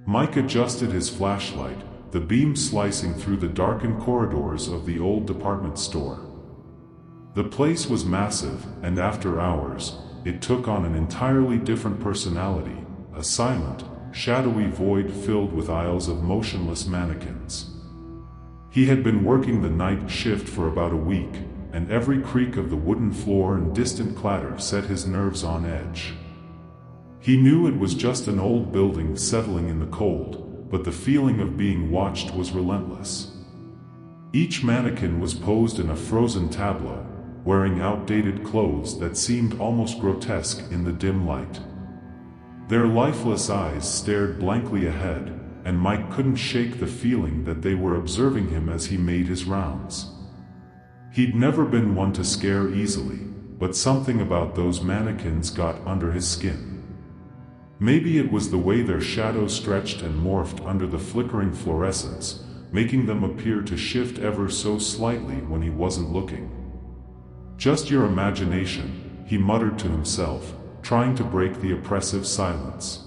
Mike adjusted his flashlight, the beam slicing through the darkened corridors of the old department store. The place was massive, and after hours, it took on an entirely different personality, a silent, shadowy void filled with aisles of motionless mannequins. He had been working the night shift for about a week, and every creak of the wooden floor and distant clatter set his nerves on edge. He knew it was just an old building settling in the cold, but the feeling of being watched was relentless. Each mannequin was posed in a frozen tableau, wearing outdated clothes that seemed almost grotesque in the dim light. Their lifeless eyes stared blankly ahead, and Mike couldn't shake the feeling that they were observing him as he made his rounds. He'd never been one to scare easily, but something about those mannequins got under his skin. Maybe it was the way their shadows stretched and morphed under the flickering fluorescence, making them appear to shift ever so slightly when he wasn't looking. "Just your imagination," he muttered to himself, trying to break the oppressive silence.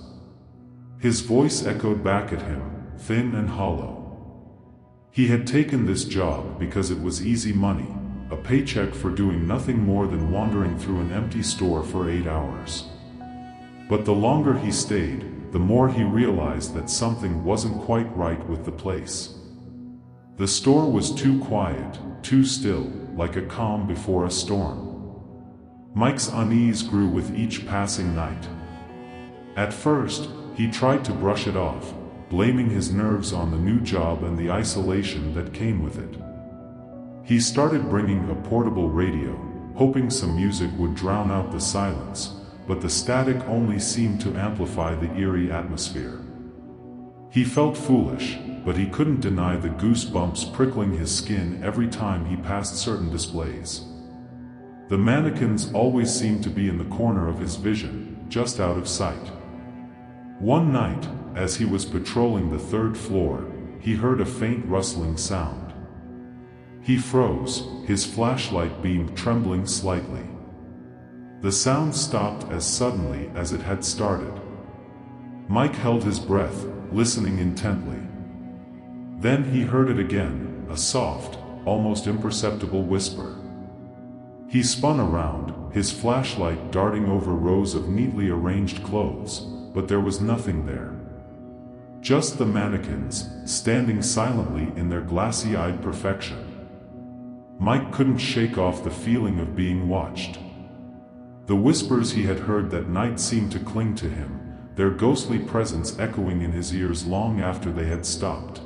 His voice echoed back at him, thin and hollow. He had taken this job because it was easy money, a paycheck for doing nothing more than wandering through an empty store for 8 hours. But the longer he stayed, the more he realized that something wasn't quite right with the place. The store was too quiet, too still, like a calm before a storm. Mike's unease grew with each passing night. At first, he tried to brush it off, blaming his nerves on the new job and the isolation that came with it. He started bringing a portable radio, hoping some music would drown out the silence, but the static only seemed to amplify the eerie atmosphere. He felt foolish, but he couldn't deny the goosebumps prickling his skin every time he passed certain displays. The mannequins always seemed to be in the corner of his vision, just out of sight. One night, as he was patrolling the 3rd floor, he heard a faint rustling sound. He froze, his flashlight beam trembling slightly. The sound stopped as suddenly as it had started. Mike held his breath, listening intently. Then he heard it again, a soft, almost imperceptible whisper. He spun around, his flashlight darting over rows of neatly arranged clothes, but there was nothing there. Just the mannequins, standing silently in their glassy-eyed perfection. Mike couldn't shake off the feeling of being watched. The whispers he had heard that night seemed to cling to him, their ghostly presence echoing in his ears long after they had stopped.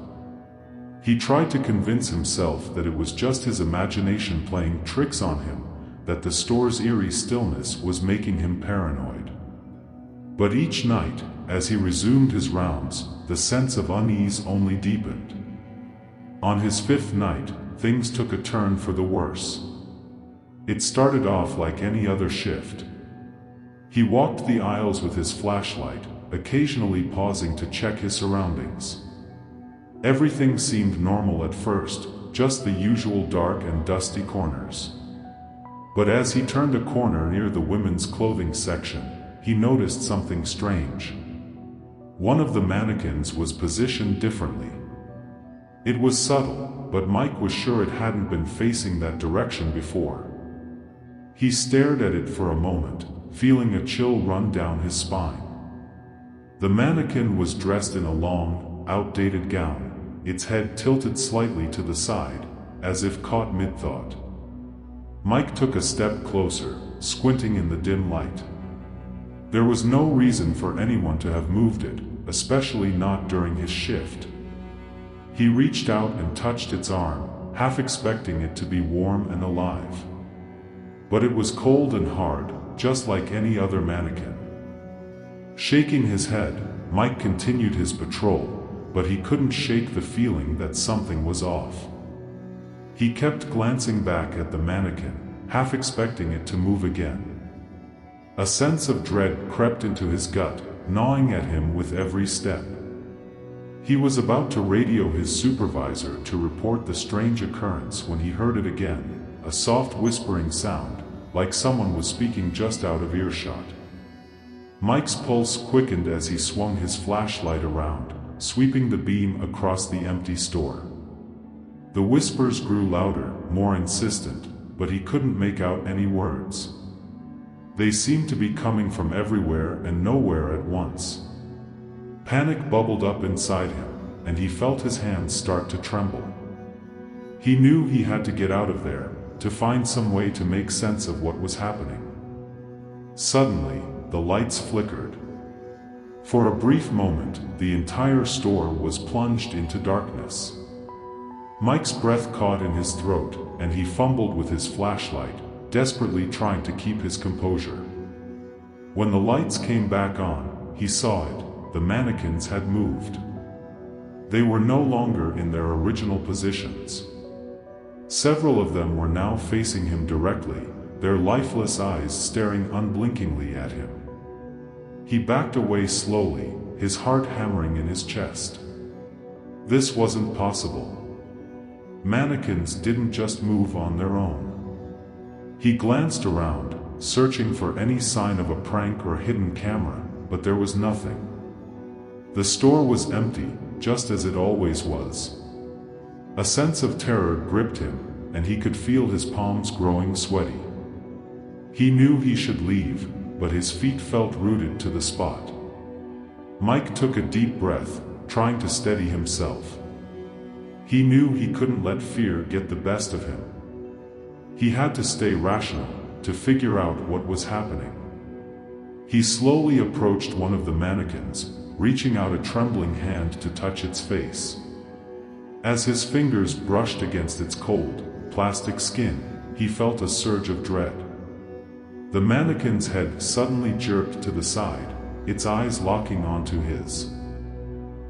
He tried to convince himself that it was just his imagination playing tricks on him, that the store's eerie stillness was making him paranoid. But each night, as he resumed his rounds, the sense of unease only deepened. On his 5th night, things took a turn for the worse. It started off like any other shift. He walked the aisles with his flashlight, occasionally pausing to check his surroundings. Everything seemed normal at first, just the usual dark and dusty corners. But as he turned a corner near the women's clothing section, he noticed something strange. One of the mannequins was positioned differently. It was subtle, but Mike was sure it hadn't been facing that direction before. He stared at it for a moment, feeling a chill run down his spine. The mannequin was dressed in a long, outdated gown, its head tilted slightly to the side, as if caught mid-thought. Mike took a step closer, squinting in the dim light. There was no reason for anyone to have moved it, especially not during his shift. He reached out and touched its arm, half expecting it to be warm and alive. But it was cold and hard, just like any other mannequin. Shaking his head, Mike continued his patrol, but he couldn't shake the feeling that something was off. He kept glancing back at the mannequin, half expecting it to move again. A sense of dread crept into his gut, gnawing at him with every step. He was about to radio his supervisor to report the strange occurrence when he heard it again, a soft whispering sound, like someone was speaking just out of earshot. Mike's pulse quickened as he swung his flashlight around, sweeping the beam across the empty store. The whispers grew louder, more insistent, but he couldn't make out any words. They seemed to be coming from everywhere and nowhere at once. Panic bubbled up inside him, and he felt his hands start to tremble. He knew he had to get out of there, to find some way to make sense of what was happening. Suddenly, the lights flickered. For a brief moment, the entire store was plunged into darkness. Mike's breath caught in his throat, and he fumbled with his flashlight, desperately trying to keep his composure. When the lights came back on, he saw it: the mannequins had moved. They were no longer in their original positions. Several of them were now facing him directly, their lifeless eyes staring unblinkingly at him. He backed away slowly, his heart hammering in his chest. This wasn't possible. Mannequins didn't just move on their own. He glanced around, searching for any sign of a prank or hidden camera, but there was nothing. The store was empty, just as it always was. A sense of terror gripped him, and he could feel his palms growing sweaty. He knew he should leave, but his feet felt rooted to the spot. Mike took a deep breath, trying to steady himself. He knew he couldn't let fear get the best of him. He had to stay rational, to figure out what was happening. He slowly approached one of the mannequins, reaching out a trembling hand to touch its face. As his fingers brushed against its cold, plastic skin, he felt a surge of dread. The mannequin's head suddenly jerked to the side, its eyes locking onto his.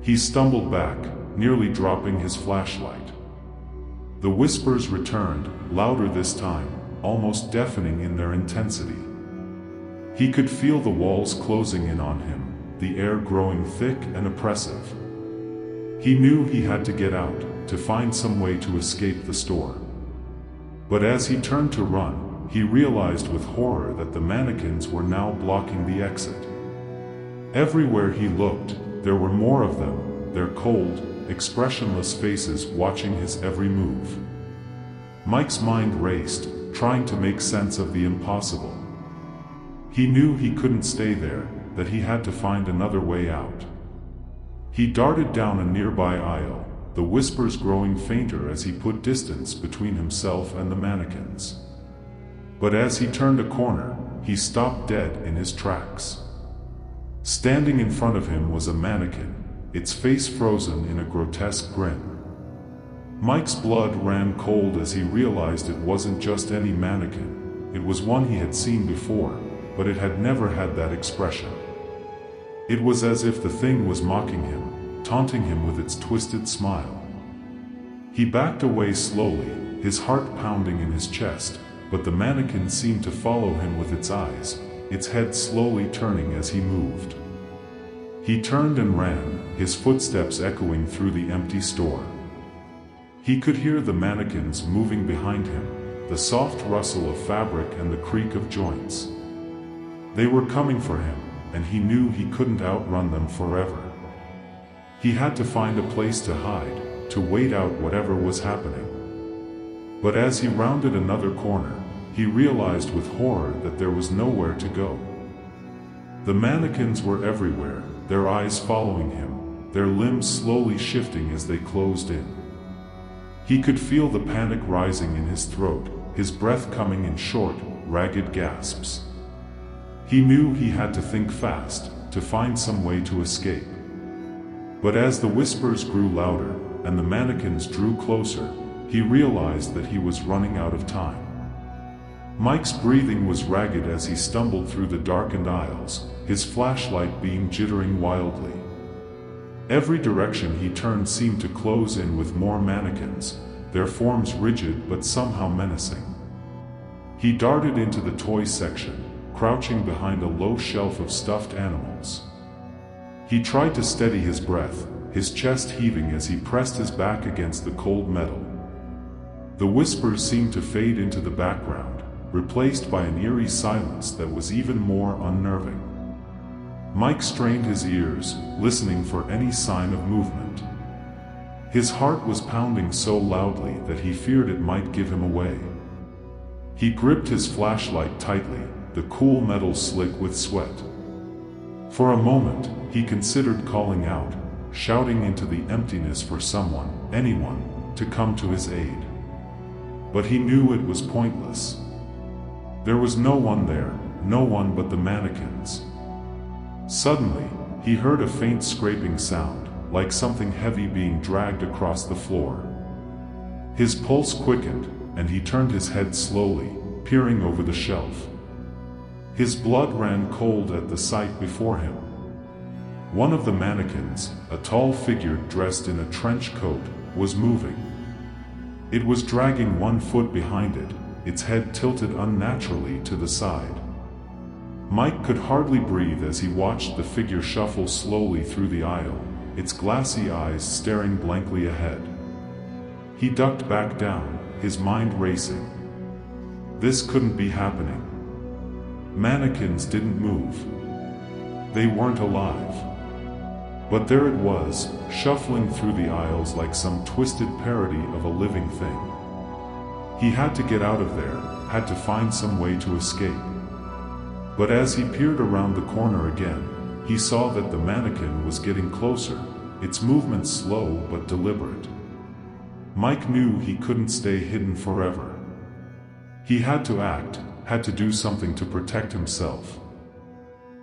He stumbled back, nearly dropping his flashlight. The whispers returned, louder this time, almost deafening in their intensity. He could feel the walls closing in on him, the air growing thick and oppressive. He knew he had to get out, to find some way to escape the store. But as he turned to run, he realized with horror that the mannequins were now blocking the exit. Everywhere he looked, there were more of them, their cold, expressionless faces watching his every move. Mike's mind raced, trying to make sense of the impossible. He knew he couldn't stay there, that he had to find another way out. He darted down a nearby aisle, the whispers growing fainter as he put distance between himself and the mannequins. But as he turned a corner, he stopped dead in his tracks. Standing in front of him was a mannequin, its face frozen in a grotesque grin. Mike's blood ran cold as he realized it wasn't just any mannequin, it was one he had seen before, but it had never had that expression. It was as if the thing was mocking him, taunting him with its twisted smile. He backed away slowly, his heart pounding in his chest, but the mannequin seemed to follow him with its eyes, its head slowly turning as he moved. He turned and ran, his footsteps echoing through the empty store. He could hear the mannequins moving behind him, the soft rustle of fabric and the creak of joints. They were coming for him, and he knew he couldn't outrun them forever. He had to find a place to hide, to wait out whatever was happening. But as he rounded another corner, he realized with horror that there was nowhere to go. The mannequins were everywhere, their eyes following him, their limbs slowly shifting as they closed in. He could feel the panic rising in his throat, his breath coming in short, ragged gasps. He knew he had to think fast, to find some way to escape. But as the whispers grew louder, and the mannequins drew closer, he realized that he was running out of time. Mike's breathing was ragged as he stumbled through the darkened aisles, his flashlight beam jittering wildly. Every direction he turned seemed to close in with more mannequins, their forms rigid but somehow menacing. He darted into the toy section, crouching behind a low shelf of stuffed animals. He tried to steady his breath, his chest heaving as he pressed his back against the cold metal. The whispers seemed to fade into the background, replaced by an eerie silence that was even more unnerving. Mike strained his ears, listening for any sign of movement. His heart was pounding so loudly that he feared it might give him away. He gripped his flashlight tightly, the cool metal slick with sweat. For a moment, he considered calling out, shouting into the emptiness for someone, anyone, to come to his aid. But he knew it was pointless. There was no one there, no one but the mannequins. Suddenly, he heard a faint scraping sound, like something heavy being dragged across the floor. His pulse quickened, and he turned his head slowly, peering over the shelf. His blood ran cold at the sight before him. One of the mannequins, a tall figure dressed in a trench coat, was moving. It was dragging one foot behind it, its head tilted unnaturally to the side. Mike could hardly breathe as he watched the figure shuffle slowly through the aisle, its glassy eyes staring blankly ahead. He ducked back down, his mind racing. This couldn't be happening. Mannequins didn't move. They weren't alive. But there it was, shuffling through the aisles like some twisted parody of a living thing. He had to get out of there, had to find some way to escape. But as he peered around the corner again, he saw that the mannequin was getting closer, its movements slow but deliberate. Mike knew he couldn't stay hidden forever. He had to act, had to do something to protect himself.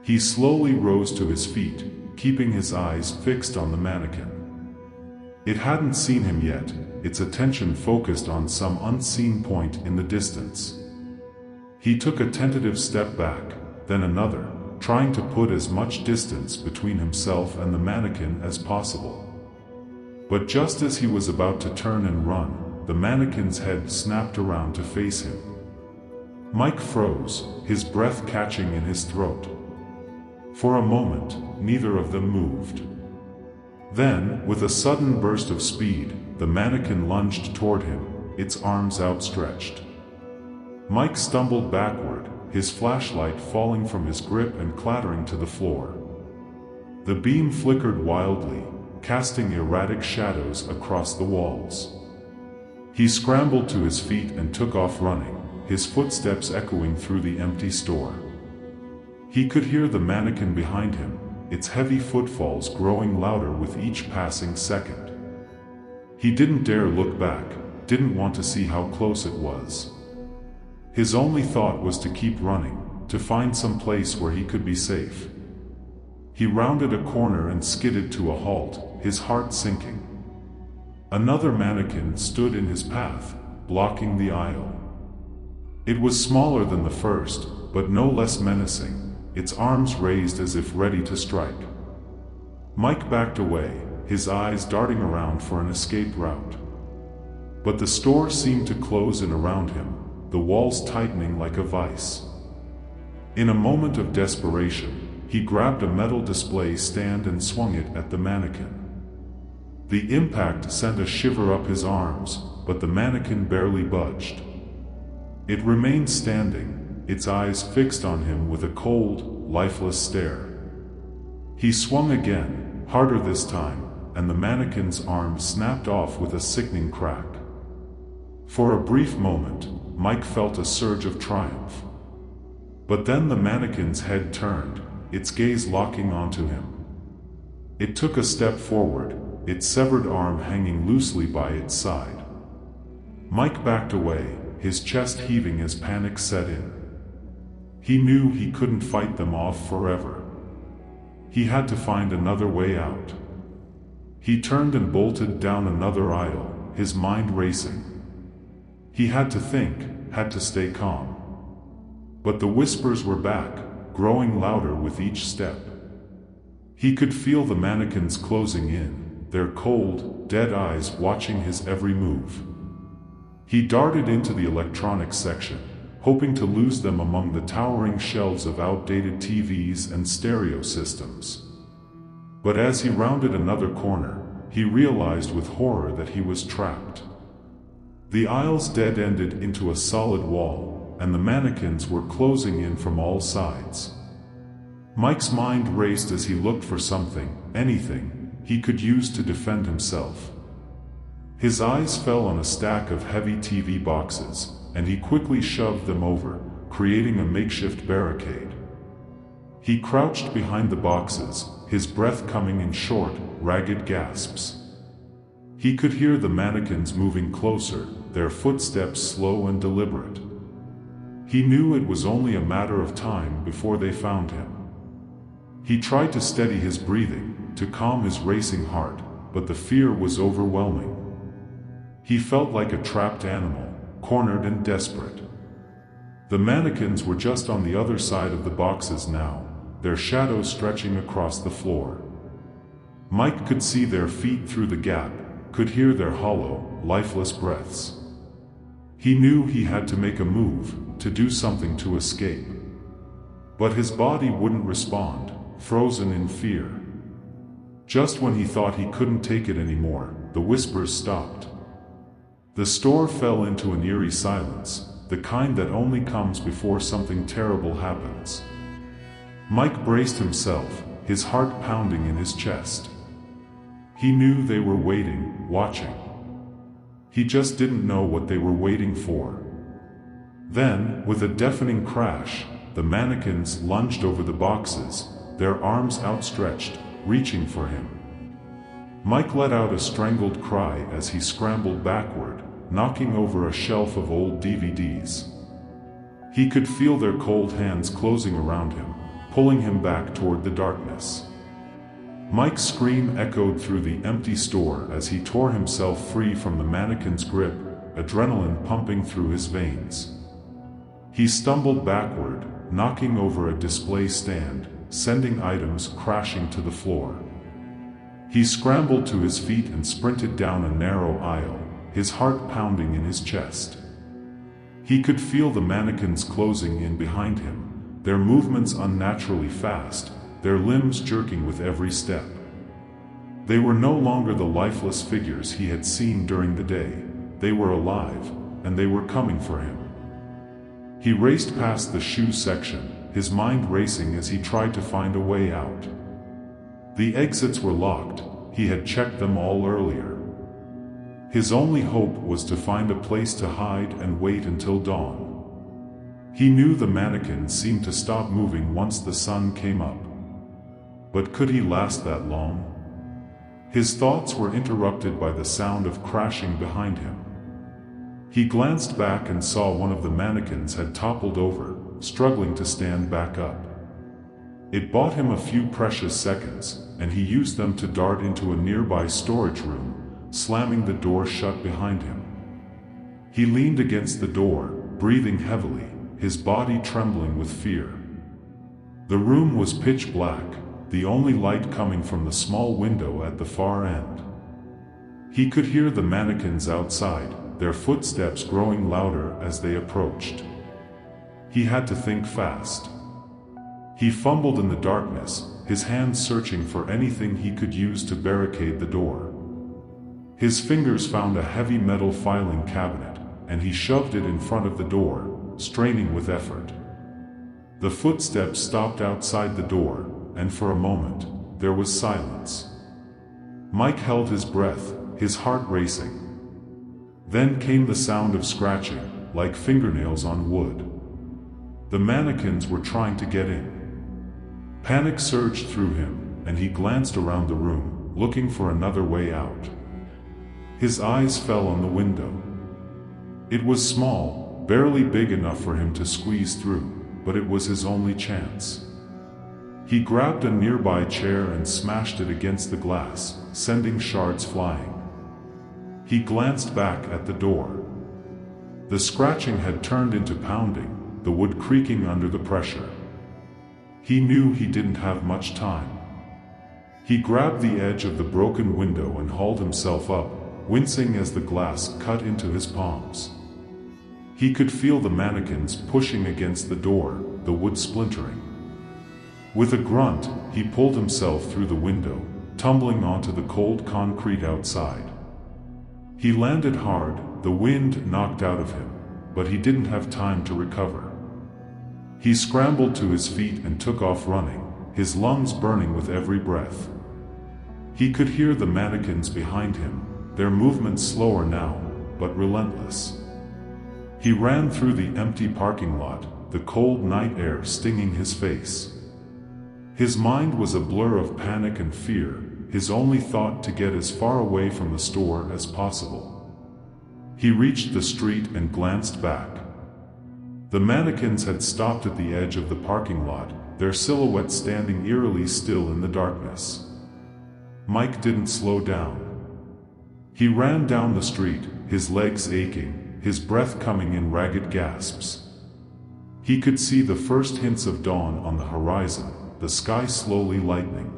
He slowly rose to his feet, keeping his eyes fixed on the mannequin. It hadn't seen him yet, its attention focused on some unseen point in the distance. He took a tentative step back, then another, trying to put as much distance between himself and the mannequin as possible. But just as he was about to turn and run, the mannequin's head snapped around to face him. Mike froze, his breath catching in his throat. For a moment, neither of them moved. Then, with a sudden burst of speed, the mannequin lunged toward him, its arms outstretched. Mike stumbled backward, his flashlight falling from his grip and clattering to the floor. The beam flickered wildly, casting erratic shadows across the walls. He scrambled to his feet and took off running, his footsteps echoing through the empty store. He could hear the mannequin behind him, its heavy footfalls growing louder with each passing second. He didn't dare look back, didn't want to see how close it was. His only thought was to keep running, to find some place where he could be safe. He rounded a corner and skidded to a halt, his heart sinking. Another mannequin stood in his path, blocking the aisle. It was smaller than the first, but no less menacing, its arms raised as if ready to strike. Mike backed away, his eyes darting around for an escape route. But the store seemed to close in around him, the walls tightening like a vice. In a moment of desperation, he grabbed a metal display stand and swung it at the mannequin. The impact sent a shiver up his arms, but the mannequin barely budged. It remained standing, its eyes fixed on him with a cold, lifeless stare. He swung again, harder this time, and the mannequin's arm snapped off with a sickening crack. For a brief moment, Mike felt a surge of triumph. But then the mannequin's head turned, its gaze locking onto him. It took a step forward, its severed arm hanging loosely by its side. Mike backed away, his chest heaving as panic set in. He knew he couldn't fight them off forever. He had to find another way out. He turned and bolted down another aisle, his mind racing. He had to think, had to stay calm. But the whispers were back, growing louder with each step. He could feel the mannequins closing in, their cold, dead eyes watching his every move. He darted into the electronics section, hoping to lose them among the towering shelves of outdated TVs and stereo systems. But as he rounded another corner, he realized with horror that he was trapped. The aisles dead-ended into a solid wall, and the mannequins were closing in from all sides. Mike's mind raced as he looked for something, anything, he could use to defend himself. His eyes fell on a stack of heavy TV boxes, and he quickly shoved them over, creating a makeshift barricade. He crouched behind the boxes, his breath coming in short, ragged gasps. He could hear the mannequins moving closer, their footsteps slow and deliberate. He knew it was only a matter of time before they found him. He tried to steady his breathing, to calm his racing heart, but the fear was overwhelming. He felt like a trapped animal, cornered and desperate. The mannequins were just on the other side of the boxes now, their shadows stretching across the floor. Mike could see their feet through the gap, could hear their hollow, lifeless breaths. He knew he had to make a move, to do something to escape. But his body wouldn't respond, frozen in fear. Just when he thought he couldn't take it anymore, the whispers stopped. The store fell into an eerie silence, the kind that only comes before something terrible happens. Mike braced himself, his heart pounding in his chest. He knew they were waiting, watching. He just didn't know what they were waiting for. Then, with a deafening crash, the mannequins lunged over the boxes, their arms outstretched, reaching for him. Mike let out a strangled cry as he scrambled backward, knocking over a shelf of old DVDs. He could feel their cold hands closing around him, pulling him back toward the darkness. Mike's scream echoed through the empty store as he tore himself free from the mannequin's grip, adrenaline pumping through his veins. He stumbled backward, knocking over a display stand, sending items crashing to the floor. He scrambled to his feet and sprinted down a narrow aisle, his heart pounding in his chest. He could feel the mannequins closing in behind him, their movements unnaturally fast, their limbs jerking with every step. They were no longer the lifeless figures he had seen during the day. They were alive, and they were coming for him. He raced past the shoe section, his mind racing as he tried to find a way out. The exits were locked, he had checked them all earlier. His only hope was to find a place to hide and wait until dawn. He knew the mannequins seemed to stop moving once the sun came up. But could he last that long? His thoughts were interrupted by the sound of crashing behind him. He glanced back and saw one of the mannequins had toppled over, struggling to stand back up. It bought him a few precious seconds, and he used them to dart into a nearby storage room, slamming the door shut behind him. He leaned against the door, breathing heavily, his body trembling with fear. The room was pitch black, the only light coming from the small window at the far end. He could hear the mannequins outside, their footsteps growing louder as they approached. He had to think fast. He fumbled in the darkness, his hands searching for anything he could use to barricade the door. His fingers found a heavy metal filing cabinet, and he shoved it in front of the door, straining with effort. The footsteps stopped outside the door, and for a moment, there was silence. Mike held his breath, his heart racing. Then came the sound of scratching, like fingernails on wood. The mannequins were trying to get in. Panic surged through him, and he glanced around the room, looking for another way out. His eyes fell on the window. It was small, barely big enough for him to squeeze through, but it was his only chance. He grabbed a nearby chair and smashed it against the glass, sending shards flying. He glanced back at the door. The scratching had turned into pounding, the wood creaking under the pressure. He knew he didn't have much time. He grabbed the edge of the broken window and hauled himself up, wincing as the glass cut into his palms. He could feel the mannequins pushing against the door, the wood splintering. With a grunt, he pulled himself through the window, tumbling onto the cold concrete outside. He landed hard, the wind knocked out of him, but he didn't have time to recover. He scrambled to his feet and took off running, his lungs burning with every breath. He could hear the mannequins behind him, their movements slower now, but relentless. He ran through the empty parking lot, the cold night air stinging his face. His mind was a blur of panic and fear, his only thought to get as far away from the store as possible. He reached the street and glanced back. The mannequins had stopped at the edge of the parking lot, their silhouettes standing eerily still in the darkness. Mike didn't slow down. He ran down the street, his legs aching, his breath coming in ragged gasps. He could see the first hints of dawn on the horizon, the sky slowly lightening.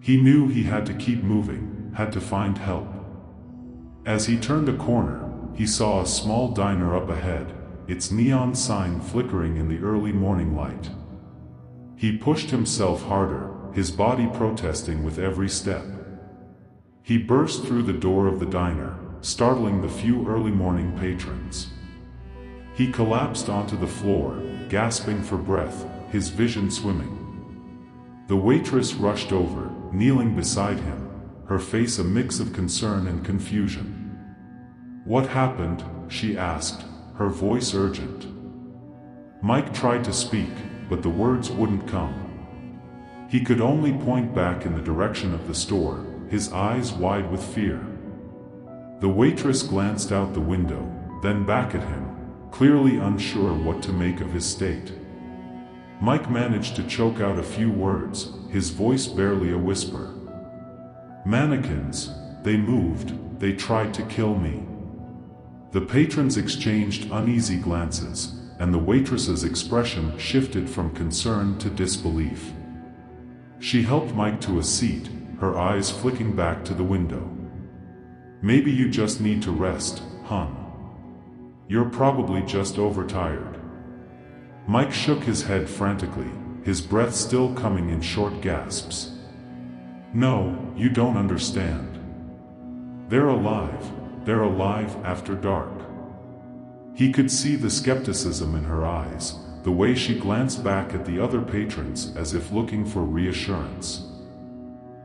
He knew he had to keep moving, had to find help. As he turned a corner, he saw a small diner up ahead, its neon sign flickering in the early morning light. He pushed himself harder, his body protesting with every step. He burst through the door of the diner, startling the few early morning patrons. He collapsed onto the floor, gasping for breath, his vision swimming. The waitress rushed over, kneeling beside him, her face a mix of concern and confusion. "What happened?" she asked, her voice urgent. Mike tried to speak, but the words wouldn't come. He could only point back in the direction of the store, his eyes wide with fear. The waitress glanced out the window, then back at him, clearly unsure what to make of his state. Mike managed to choke out a few words, his voice barely a whisper. "Mannequins, they moved, they tried to kill me." The patrons exchanged uneasy glances, and the waitress's expression shifted from concern to disbelief. She helped Mike to a seat, her eyes flicking back to the window. "Maybe you just need to rest, hon. You're probably just overtired." Mike shook his head frantically, his breath still coming in short gasps. "No, you don't understand. They're alive. They're alive after dark." He could see the skepticism in her eyes, the way she glanced back at the other patrons as if looking for reassurance.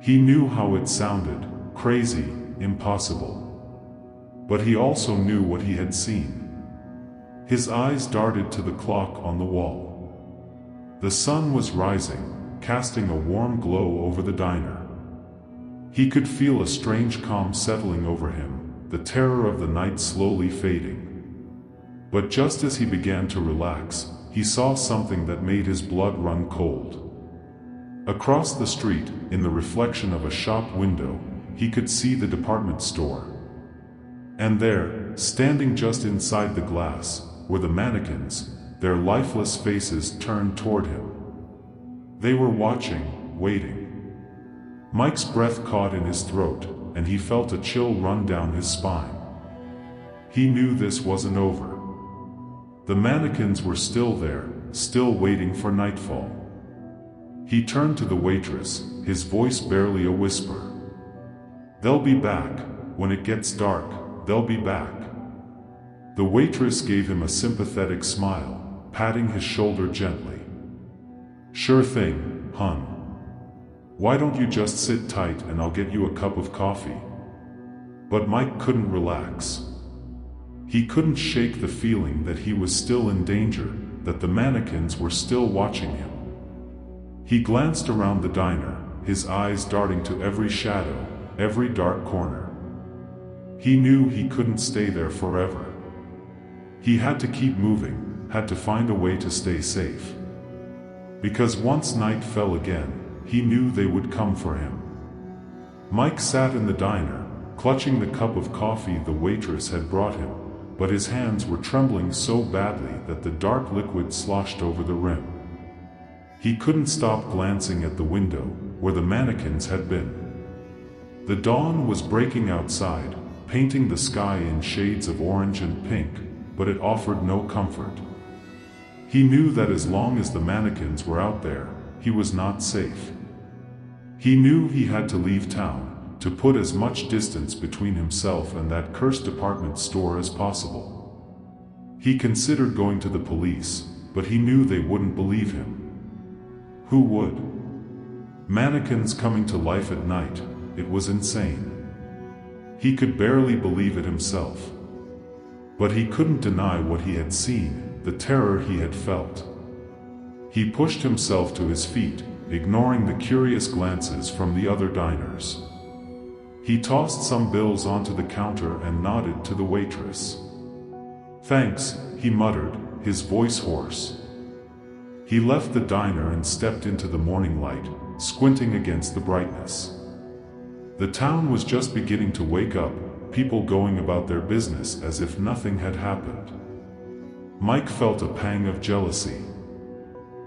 He knew how it sounded, crazy, impossible. But he also knew what he had seen. His eyes darted to the clock on the wall. The sun was rising, casting a warm glow over the diner. He could feel a strange calm settling over him, the terror of the night slowly fading. But just as he began to relax, he saw something that made his blood run cold. Across the street, in the reflection of a shop window, he could see the department store. And there, standing just inside the glass, were the mannequins, their lifeless faces turned toward him. They were watching, waiting. Mike's breath caught in his throat, and he felt a chill run down his spine. He knew this wasn't over. The mannequins were still there, still waiting for nightfall. He turned to the waitress, his voice barely a whisper. "They'll be back. When it gets dark, they'll be back." The waitress gave him a sympathetic smile, patting his shoulder gently. "Sure thing, hon. Why don't you just sit tight and I'll get you a cup of coffee?" But Mike couldn't relax. He couldn't shake the feeling that he was still in danger, that the mannequins were still watching him. He glanced around the diner, his eyes darting to every shadow, every dark corner. He knew he couldn't stay there forever. He had to keep moving, had to find a way to stay safe. Because once night fell again, he knew they would come for him. Mike sat in the diner, clutching the cup of coffee the waitress had brought him, but his hands were trembling so badly that the dark liquid sloshed over the rim. He couldn't stop glancing at the window, where the mannequins had been. The dawn was breaking outside, painting the sky in shades of orange and pink, but it offered no comfort. He knew that as long as the mannequins were out there, he was not safe. He knew he had to leave town, to put as much distance between himself and that cursed department store as possible. He considered going to the police, but he knew they wouldn't believe him. Who would? Mannequins coming to life at night, it was insane. He could barely believe it himself. But he couldn't deny what he had seen, the terror he had felt. He pushed himself to his feet, ignoring the curious glances from the other diners. He tossed some bills onto the counter and nodded to the waitress. "Thanks," he muttered, his voice hoarse. He left the diner and stepped into the morning light, squinting against the brightness. The town was just beginning to wake up, people going about their business as if nothing had happened. Mike felt a pang of jealousy.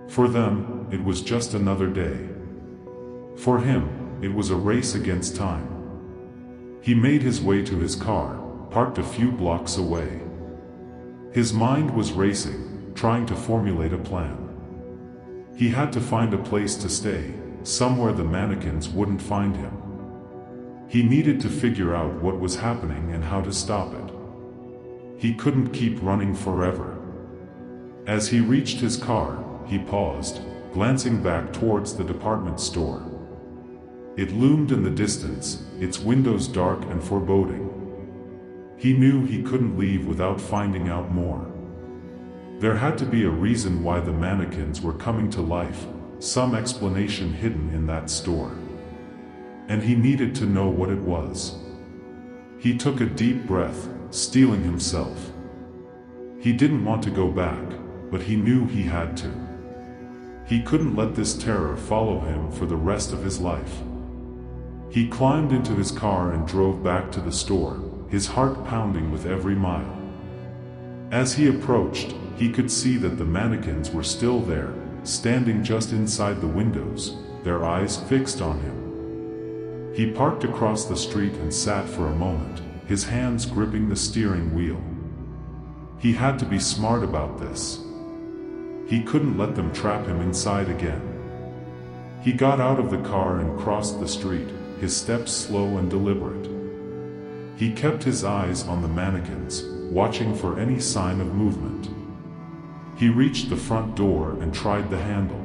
For them, it was just another day. For him, it was a race against time. He made his way to his car, parked a few blocks away. His mind was racing, trying to formulate a plan. He had to find a place to stay, somewhere the mannequins wouldn't find him. He needed to figure out what was happening and how to stop it. He couldn't keep running forever. As he reached his car, he paused, glancing back towards the department store. It loomed in the distance, its windows dark and foreboding. He knew he couldn't leave without finding out more. There had to be a reason why the mannequins were coming to life, some explanation hidden in that store. And he needed to know what it was. He took a deep breath, steeling himself. He didn't want to go back, but he knew he had to. He couldn't let this terror follow him for the rest of his life. He climbed into his car and drove back to the store, his heart pounding with every mile. As he approached, he could see that the mannequins were still there, standing just inside the windows, their eyes fixed on him. He parked across the street and sat for a moment, his hands gripping the steering wheel. He had to be smart about this. He couldn't let them trap him inside again. He got out of the car and crossed the street, his steps slow and deliberate. He kept his eyes on the mannequins, watching for any sign of movement. He reached the front door and tried the handle.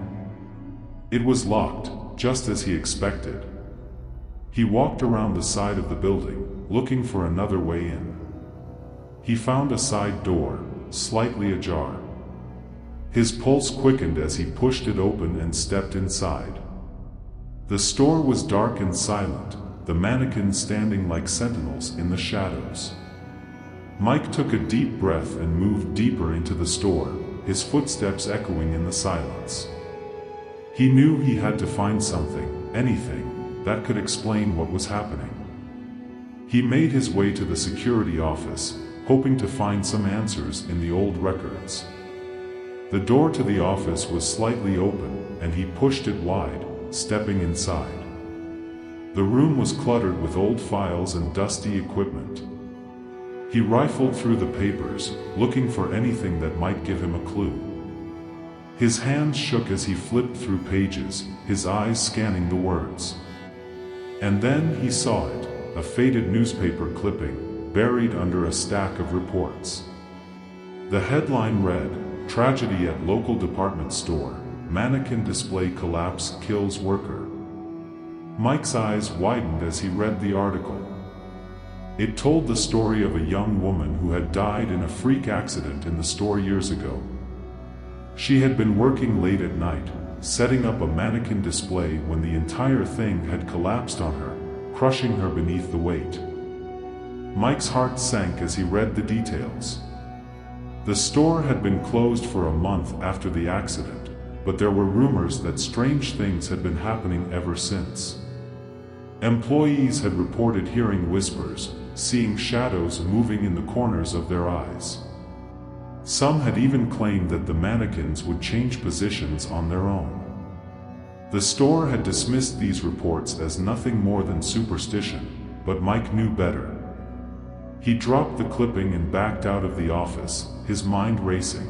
It was locked, just as he expected. He walked around the side of the building, looking for another way in. He found a side door, slightly ajar. His pulse quickened as he pushed it open and stepped inside. The store was dark and silent, the mannequins standing like sentinels in the shadows. Mike took a deep breath and moved deeper into the store, his footsteps echoing in the silence. He knew he had to find something, anything, that could explain what was happening. He made his way to the security office, hoping to find some answers in the old records. The door to the office was slightly open, and he pushed it wide, stepping inside. The room was cluttered with old files and dusty equipment. He rifled through the papers, looking for anything that might give him a clue. His hands shook as he flipped through pages, his eyes scanning the words. And then he saw it, a faded newspaper clipping, buried under a stack of reports. The headline read, "Tragedy at local department store, mannequin display collapse kills worker." Mike's eyes widened as he read the article. It told the story of a young woman who had died in a freak accident in the store years ago. She had been working late at night, setting up a mannequin display when the entire thing had collapsed on her, crushing her beneath the weight. Mike's heart sank as he read the details. The store had been closed for a month after the accident, but there were rumors that strange things had been happening ever since. Employees had reported hearing whispers, seeing shadows moving in the corners of their eyes. Some had even claimed that the mannequins would change positions on their own. The store had dismissed these reports as nothing more than superstition, but Mike knew better. He dropped the clipping and backed out of the office, his mind racing.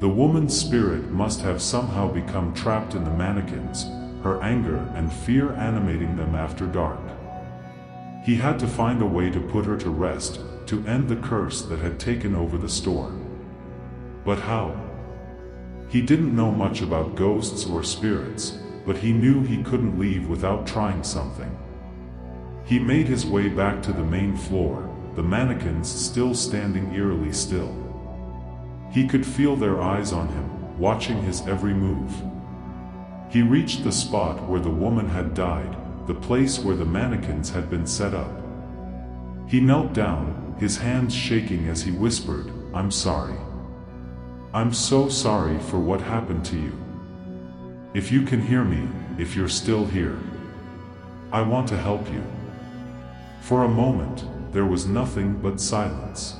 The woman's spirit must have somehow become trapped in the mannequins, her anger and fear animating them after dark. He had to find a way to put her to rest, to end the curse that had taken over the store. But how? He didn't know much about ghosts or spirits, but he knew he couldn't leave without trying something. He made his way back to the main floor, the mannequins still standing eerily still. He could feel their eyes on him, watching his every move. He reached the spot where the woman had died, the place where the mannequins had been set up. He knelt down, his hands shaking as he whispered, "I'm sorry. I'm so sorry for what happened to you. If you can hear me, if you're still here, I want to help you." For a moment, there was nothing but silence.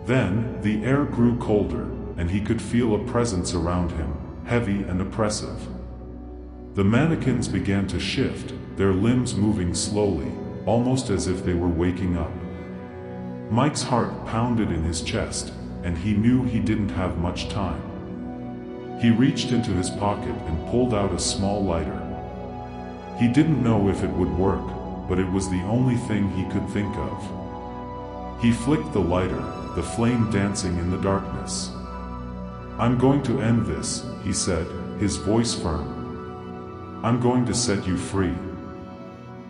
Then, the air grew colder, and he could feel a presence around him, heavy and oppressive. The mannequins began to shift, their limbs moving slowly, almost as if they were waking up. Mike's heart pounded in his chest, and he knew he didn't have much time. He reached into his pocket and pulled out a small lighter. He didn't know if it would work, but it was the only thing he could think of. He flicked the lighter, the flame dancing in the darkness. "I'm going to end this," he said, his voice firm. "I'm going to set you free."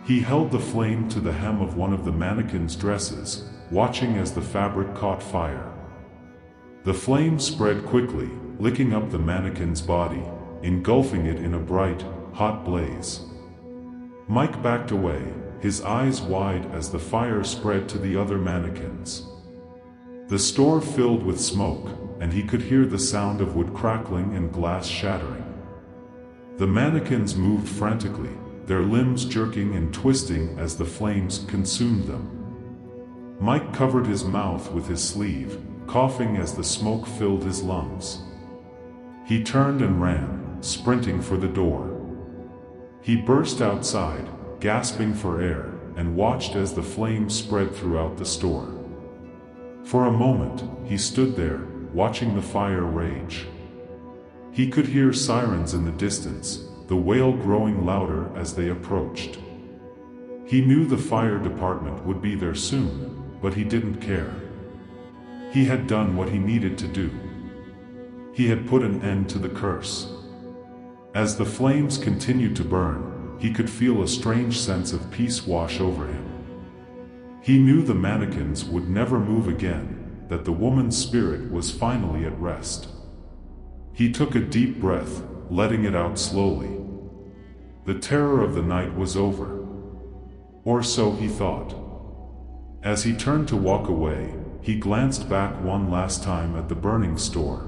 He held the flame to the hem of one of the mannequin's dresses, watching as the fabric caught fire. The flame spread quickly, licking up the mannequin's body, engulfing it in a bright, hot blaze. Mike backed away, his eyes wide as the fire spread to the other mannequins. The store filled with smoke, and he could hear the sound of wood crackling and glass shattering. The mannequins moved frantically, their limbs jerking and twisting as the flames consumed them. Mike covered his mouth with his sleeve, coughing as the smoke filled his lungs. He turned and ran, sprinting for the door. He burst outside, gasping for air, and watched as the flames spread throughout the store. For a moment, he stood there, watching the fire rage. He could hear sirens in the distance, the wail growing louder as they approached. He knew the fire department would be there soon, but he didn't care. He had done what he needed to do. He had put an end to the curse. As the flames continued to burn, he could feel a strange sense of peace wash over him. He knew the mannequins would never move again, that the woman's spirit was finally at rest. He took a deep breath, letting it out slowly. The terror of the night was over. Or so he thought. As he turned to walk away, he glanced back one last time at the burning store.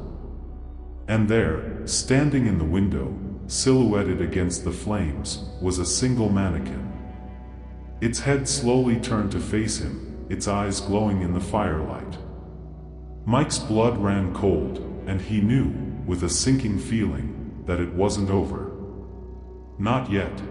And there, standing in the window, silhouetted against the flames, was a single mannequin. Its head slowly turned to face him, its eyes glowing in the firelight. Mike's blood ran cold, and he knew, with a sinking feeling, that it wasn't over. Not yet.